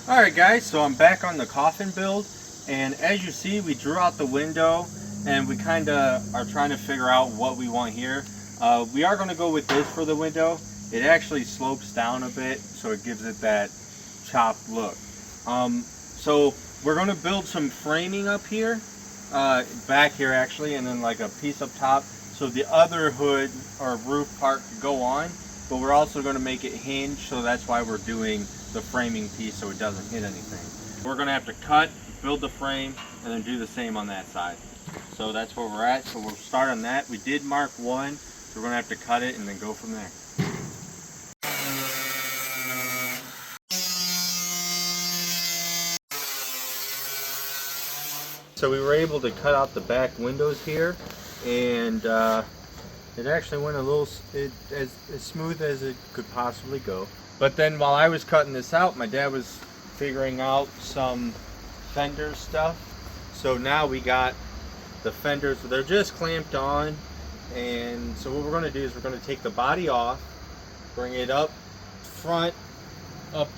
Alright guys, so I'm back on the coffin build, and as you see we drew out the window and we kind of are trying to figure out what we want here. We are going to go with this for the window. It actually slopes down a bit so it gives it that chopped look. So we're going to build some framing up here, back here actually, and then like a piece up top so the other hood or roof part could go on, but we're also going to make it hinge, so that's why we're doing the framing piece so it doesn't hit anything. We're going to have to cut, build the frame, and then do the same on that side. So that's where we're at. So we'll start on that. We did mark one, so we're going to have to cut it and then go from there. So we were able to cut out the back windows here, and it actually went a little as smooth as it could possibly go. But then while I was cutting this out, my dad was figuring out some fender stuff. So now we got the fenders, they're just clamped on. And so what we're going to do is we're going to take the body off, bring it up front, up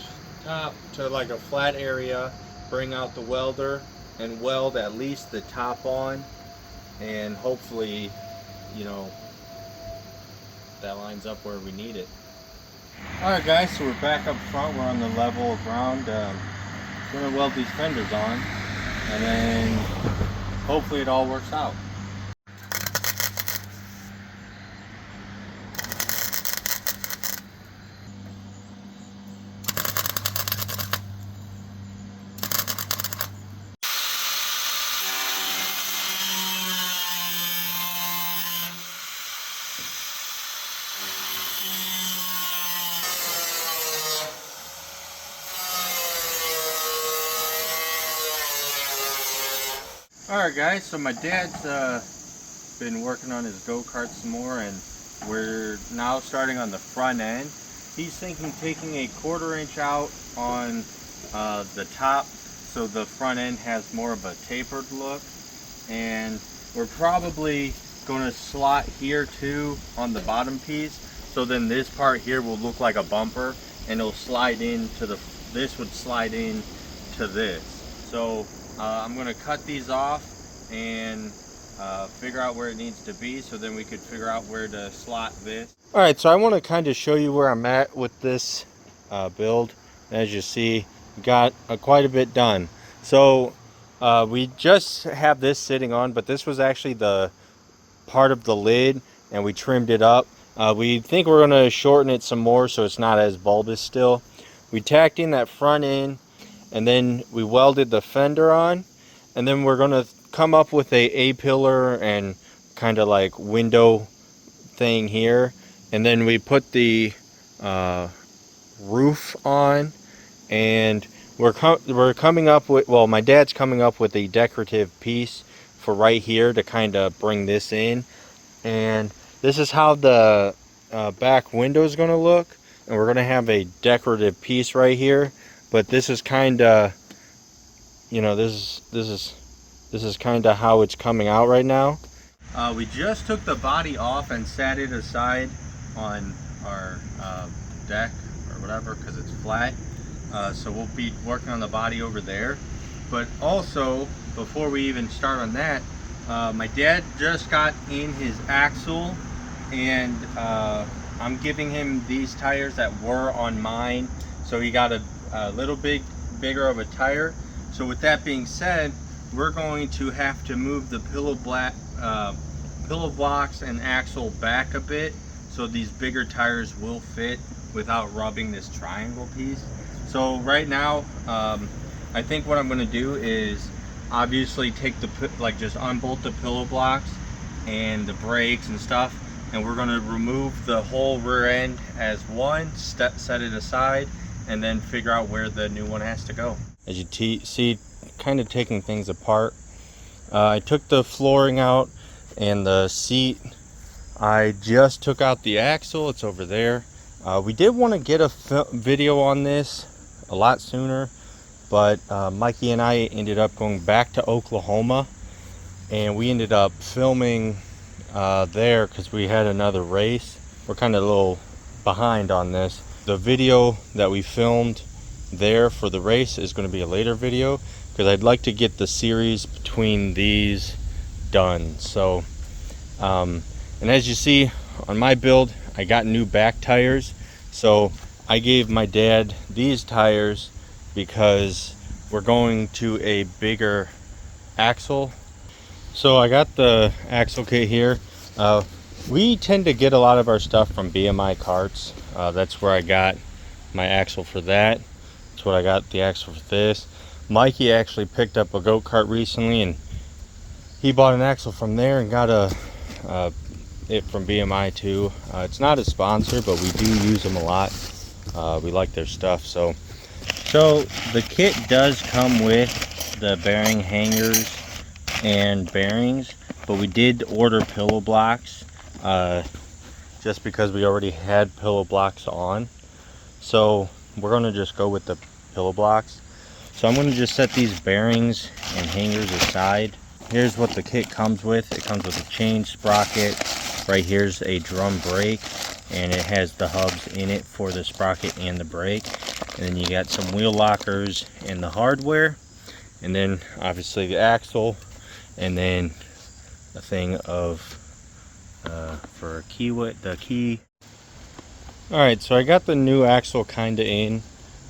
top to like a flat area, bring out the welder and weld at least the top on, and hopefully, you know, that lines up where we need it. Alright guys, so we're back up front, we're on the level ground. We're going to weld these fenders on, and then hopefully it all works out. Alright guys, so my dad's been working on his go-kart some more, and we're now starting on the front end. He's thinking taking a 1/4 inch out on the top so the front end has more of a tapered look, and we're probably going to slot here too on the bottom piece, so then this part here will look like a bumper and it'll slide into this would slide in to this. So I'm going to cut these off and figure out where it needs to be, so then we could figure out where to slot this. Alright, so I want to kind of show you where I'm at with this build. As you see, got quite a bit done. So we just have this sitting on, but this was actually the part of the lid and we trimmed it up. We think we're going to shorten it some more so it's not as bulbous still. We tacked in that front end, and then we welded the fender on, and then we're going to come up with a A-pillar and kind of like window thing here, and then we put the roof on, and we're coming up with, well, my dad's coming up with a decorative piece for right here to kind of bring this in, and this is how the back window is going to look, and we're going to have a decorative piece right here. But this is kind of, you know, this is kind of how it's coming out right now. We just took the body off and sat it aside on our deck or whatever because it's flat. So we'll be working on the body over there. But also, before we even start on that, my dad just got in his axle, and I'm giving him these tires that were on mine. So he got a little bigger of a tire. So with that being said, we're going to have to move the pillow blocks and axle back a bit so these bigger tires will fit without rubbing this triangle piece. So right now, I think what I'm going to do is obviously take just unbolt the pillow blocks and the brakes and stuff, and we're going to remove the whole rear end as one, set it aside, and then figure out where the new one has to go. As you see, kind of taking things apart. I took the flooring out and the seat. I just took out the axle, it's over there. We did want to get a video on this a lot sooner, but Mikey and I ended up going back to Oklahoma, and we ended up filming there because we had another race. We're kind of a little behind on this. The video that we filmed there for the race is going to be a later video, because I'd like to get the series between these done. So and as you see on my build, I got new back tires, so I gave my dad these tires because we're going to a bigger axle. So I got the axle kit here. We tend to get a lot of our stuff from BMI Karts. That's where I got my axle for that. That's what I got the axle for this. Mikey actually picked up a go-kart recently, and he bought an axle from there and got it from BMI too. It's not a sponsor, but we do use them a lot. We like their stuff. So the kit does come with the bearing hangers and bearings, but we did order pillow blocks just because we already had pillow blocks on. So we're going to just go with the pillow blocks. So I'm going to just set these bearings and hangers aside. Here's what the kit comes with. It comes with a chain sprocket. Right here's a drum brake, and it has the hubs in it for the sprocket and the brake. And then you got some wheel lockers and the hardware, and then obviously the axle, and then a thing of for the key. All right, so I got the new axle kind of in.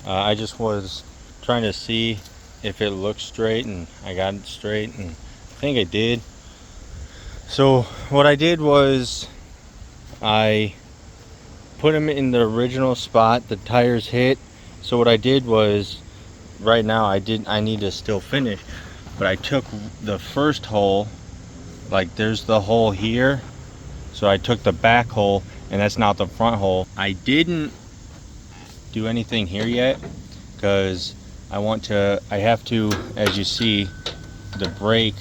I just was trying to see if it looked straight, and I got it straight, and I think I did. So what I did was I put them in the original spot the tires hit. So what I did was, right now I need to still finish, but I took the first hole, like there's the hole here, so I took the back hole, and that's not the front hole. I didn't do anything here yet because I have to, as you see, the brake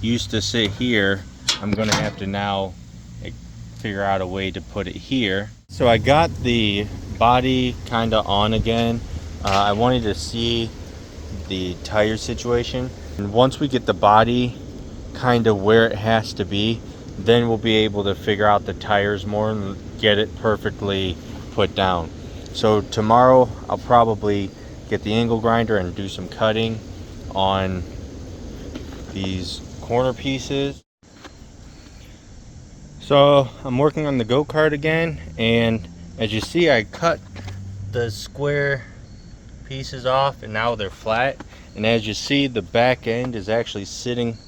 used to sit here. I'm gonna have to now figure out a way to put it here. So I got the body kind of on again. I wanted to see the tire situation, and once we get the body kind of where it has to be, then we'll be able to figure out the tires more and get it perfectly put down. So tomorrow I'll probably get the angle grinder and do some cutting on these corner pieces. So I'm working on the go-kart again, and as you see, I cut the square pieces off and now they're flat, and as you see, the back end is actually sitting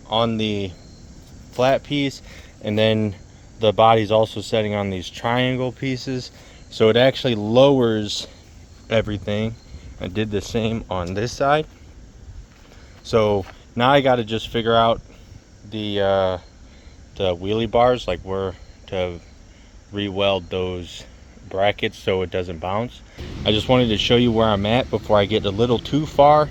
on the flat piece, and then the body's also sitting on these triangle pieces, so it actually lowers everything. I did the same on this side. So now I got to just figure out the wheelie bars, like where to re-weld those brackets so it doesn't bounce. I just wanted to show you where I'm at before I get a little too far.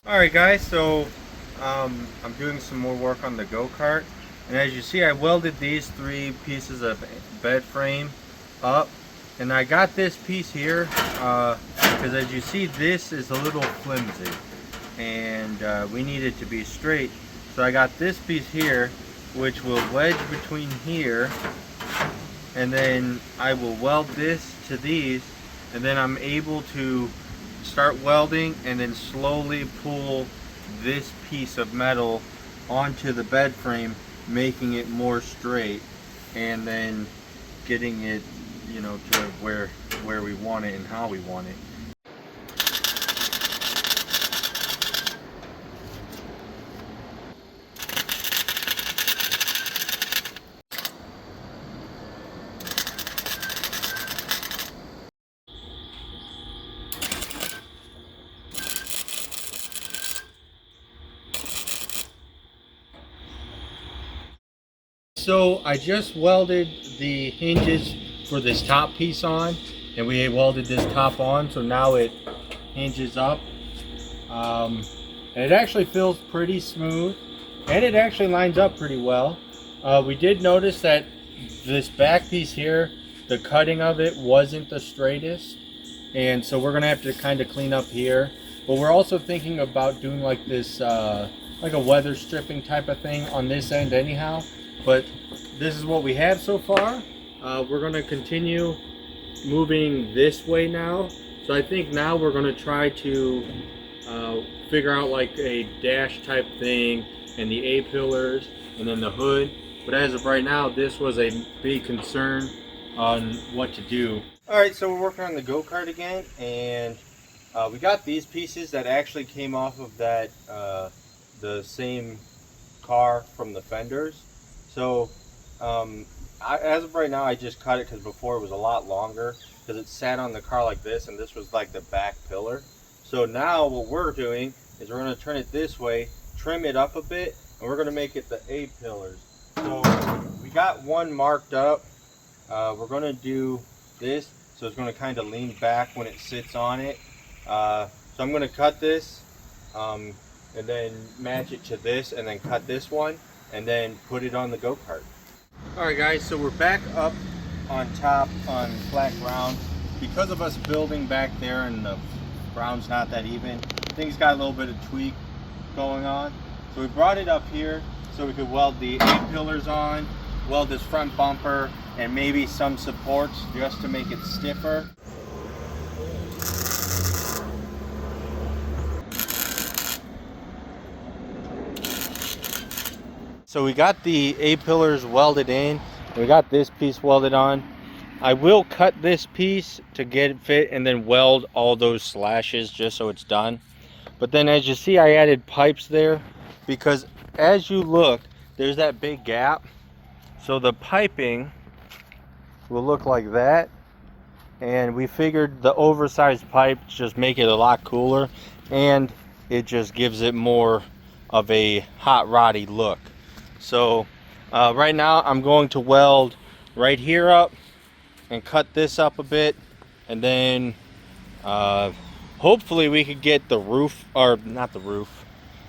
Alright guys, so I'm doing some more work on the go-kart, and as you see, I welded these 3 pieces of bed frame up, and I got this piece here because as you see, this is a little flimsy, and we need it to be straight. So I got this piece here, which will wedge between here, and then I will weld this to these, and then I'm able to start welding and then slowly pull this piece of metal onto the bed frame, making it more straight, and then getting it, you know, to where we want it and how we want it. So I just welded the hinges for this top piece on, and we welded this top on, so now it hinges up. And it actually feels pretty smooth, and it actually lines up pretty well. We did notice that this back piece here, the cutting of it wasn't the straightest, and so we're gonna have to kind of clean up here. But we're also thinking about doing like this like a weather stripping type of thing on this end anyhow. But this is what we have so far. We're going to continue moving this way now. So I think now we're going to try to figure out like a dash type thing and the A-pillars and then the hood. But as of right now, this was a big concern on what to do. All right, so we're working on the go-kart again, and we got these pieces that actually came off of that the same car from the fenders. So as of right now, I just cut it because before it was a lot longer because it sat on the car like this, and this was like the back pillar. So now what we're doing is we're going to turn it this way, trim it up a bit, and we're going to make it the A-pillars. So we got one marked up. We're going to do this, so it's going to kind of lean back when it sits on it. So I'm going to cut this and then match it to this, and then cut this one and then put it on the go-kart. Alright guys, so we're back up on top on flat ground. Because of us building back there and the ground's not that even, things got a little bit of tweak going on. So we brought it up here so we could weld the A-pillars on, weld this front bumper, and maybe some supports just to make it stiffer. So we got the A-pillars welded in. We got this piece welded on. I will cut this piece to get it fit and then weld all those slashes just so it's done. But then as you see, I added pipes there because as you look, there's that big gap. So the piping will look like that. And we figured the oversized pipes just make it a lot cooler, and it just gives it more of a hot roddy look. So right now I'm going to weld right here up and cut this up a bit, and then hopefully we could get the roof, or not the roof,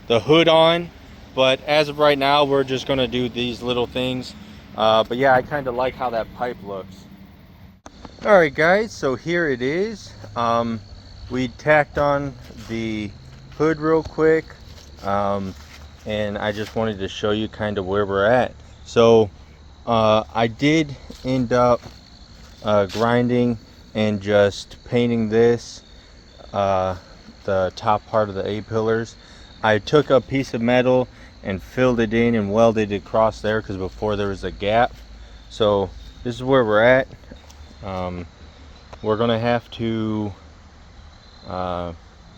the hood on. But as of right now, we're just going to do these little things. But yeah, I kind of like how that pipe looks. Alright guys, so here it is. We tacked on the hood real quick, and I just wanted to show you kind of where we're at. So I did end up grinding and just painting this, the top part of the A-pillars. I took a piece of metal and filled it in and welded it across there because before there was a gap. So this is where we're at. We're gonna have to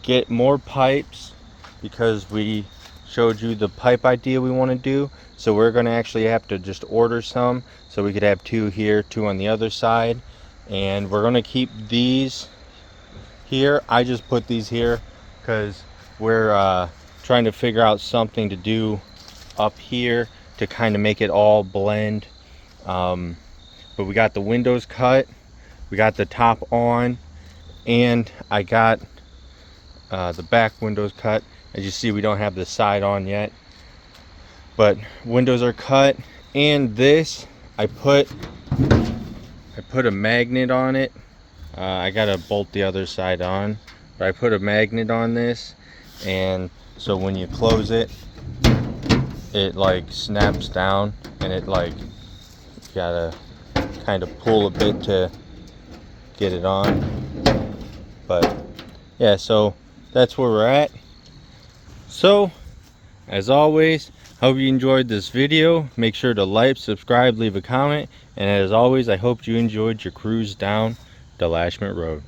get more pipes because we showed you the pipe idea we want to do. So we're gonna actually have to just order some so we could have 2 here, 2 on the other side, and we're gonna keep these here. I just put these here because we're trying to figure out something to do up here to kind of make it all blend. But we got the windows cut, we got the top on, and I got the back windows cut. As you see, we don't have the side on yet, but windows are cut. And this, I put a magnet on it. I gotta bolt the other side on, but I put a magnet on this, and so when you close it, it like snaps down, and it like, you gotta kind of pull a bit to get it on. But yeah, so that's where we're at. So as always, hope you enjoyed this video. Make sure to like, subscribe, leave a comment, and as always, I hope you enjoyed your cruise down Delashment Road.